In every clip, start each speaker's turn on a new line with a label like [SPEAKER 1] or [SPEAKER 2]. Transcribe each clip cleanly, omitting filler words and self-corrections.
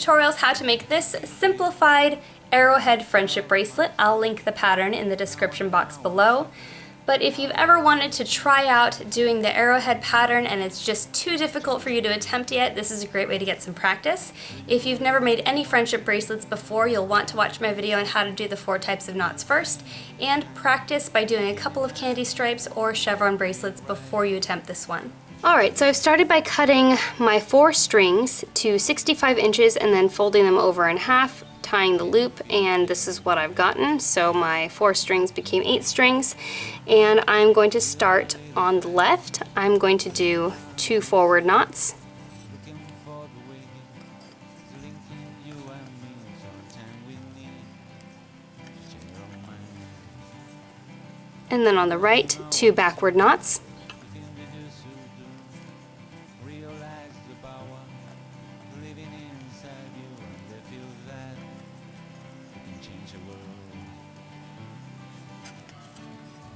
[SPEAKER 1] tutorials how to make this simplified Arrowhead friendship bracelet. I'll link the pattern in the description box below. But if you've ever wanted to try out doing the Arrowhead pattern and it's just too difficult for you to attempt yet, this is a great way to get some practice. If you've never made any friendship bracelets before, you'll want to watch my video on how to do the 4 types of knots first, and practice by doing a couple of candy stripes or chevron bracelets before you attempt this one. Alright, so I've started by cutting my 4 strings to 65 inches and then folding them over in half, tying the loop, and this is what I've gotten. So my 4 strings became 8 strings, and I'm going to start on the left. I'm going to do 2 forward knots, and then on the right 2 backward knots,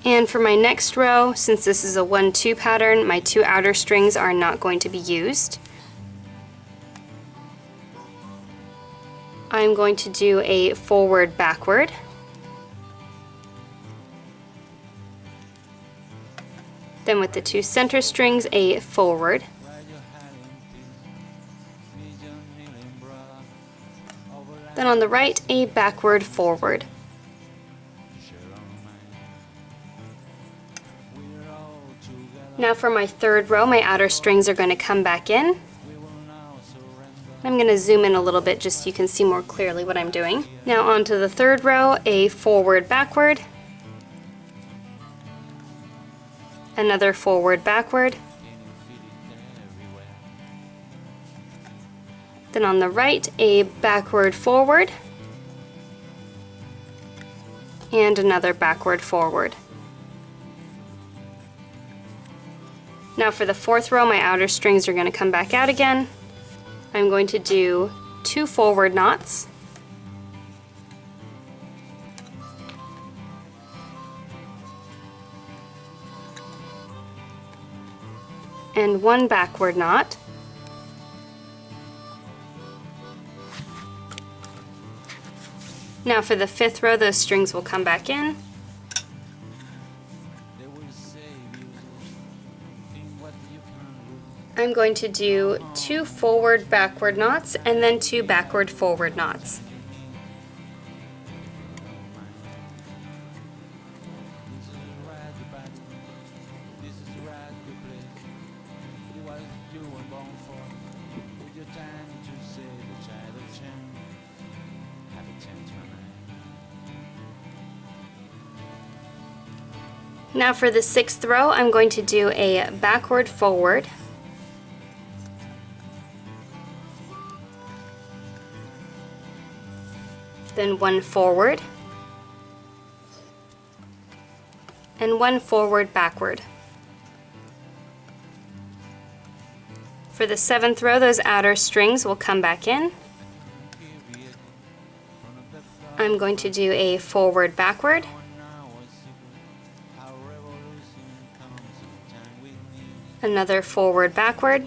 [SPEAKER 1] and for my next row, since this is a 1-2 pattern, my 2 outer strings are not going to be used. I'm going to do a forward backward, then with the 2 center strings a forward, then on the right a backward forward. Now for my 3rd row, my outer strings are going to come back in. I'm going to zoom in a little bit just so you can see more clearly what I'm doing. Now onto the 3rd row, a forward backward, another forward backward, then on the right a backward forward, and another backward forward. Now for the 4th row, my outer strings are going to come back out again. I'm going to do 2 forward knots, and 1 backward knot, now for the 5th row, those strings will come back in. I'm going to do 2 forward backward knots and then 2 backward forward knots. Now for the 6th row, I'm going to do a backward forward, then 1 forward, and 1 forward backward. For the 7th row, those outer strings will come back in. I'm going to do a forward backward, another forward backward,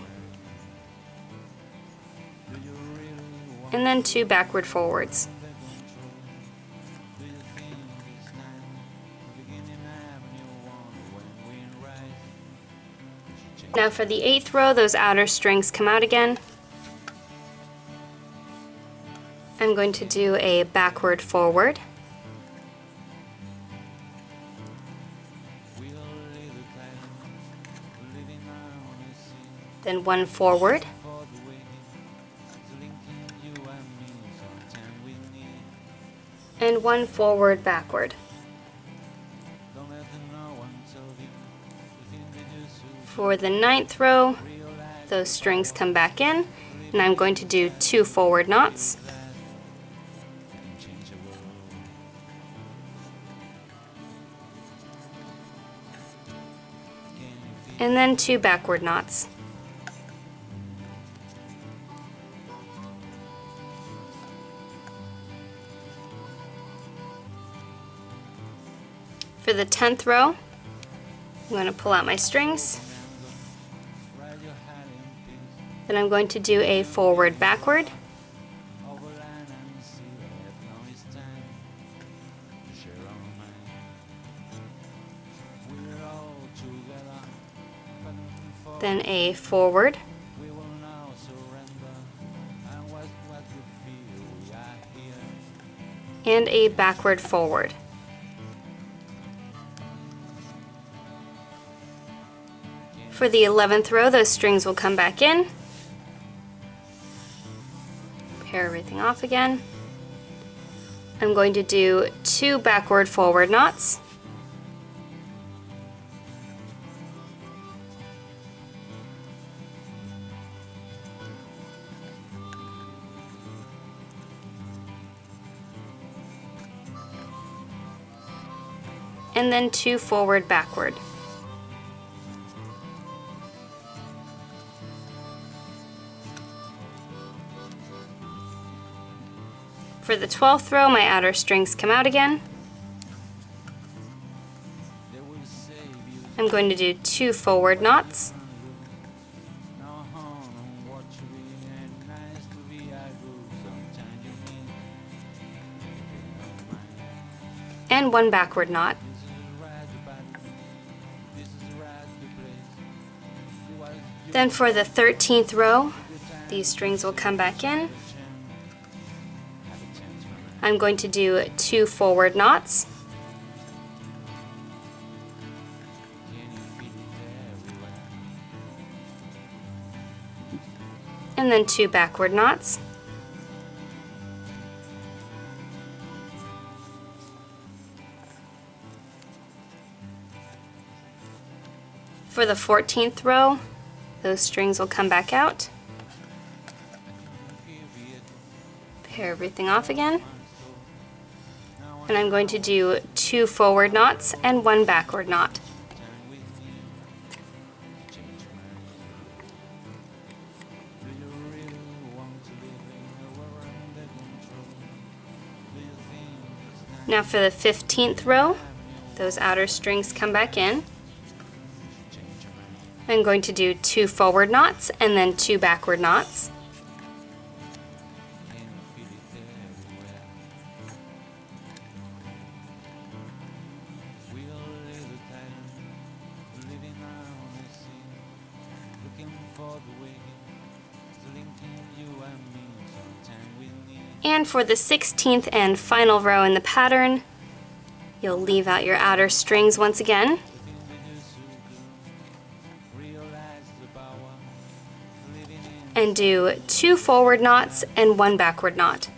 [SPEAKER 1] and then 2 backward forwards. Now for the 8th row, those outer strings come out again. I'm going to do a backward forward, then 1 forward, and 1 forward backward. For the 9th row, those strings come back in, and I'm going to do 2 forward knots, and then 2 backward knots. For the 10th row, I'm going to pull out my strings. Then I'm going to do a forward backward, then a forward, and a backward forward. For the 11th row, those strings will come back in. Pair everything off again. I'm going to do 2 backward forward knots. And then 2 forward backward. For the 12th row, my outer strings come out again. I'm going to do 2 forward knots. And 1 backward knot. Then for the 13th row, these strings will come back in. I'm going to do 2 forward knots. And then 2 backward knots. For the 14th row, those strings will come back out. Pair everything off again. And I'm going to do 2 forward knots and 1 backward knot. Now for the 15th row, those outer strings come back in. I'm going to do 2 forward knots and then 2 backward knots. And for the 16th and final row in the pattern, you'll leave out your outer strings once again. And do 2 forward knots and 1 backward knot.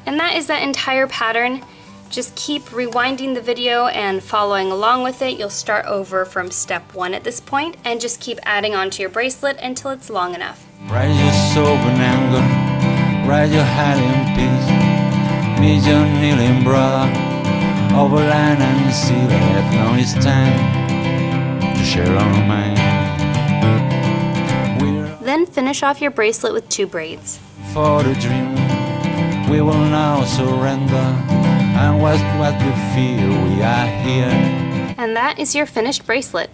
[SPEAKER 1] And that is that entire pattern. Just keep rewinding the video and following along with it. You'll start over from step 1 at this point and just keep adding onto your bracelet until it's long enough.
[SPEAKER 2] Ride your soul in anger, ride your head in peace. Meet your kneeling brother, over land and sea. Now it's time to share our mind.
[SPEAKER 1] Then finish off your bracelet with 2 braids.
[SPEAKER 2] For the dream, we will now surrender. And what we feel, we are here.
[SPEAKER 1] And that is your finished bracelet.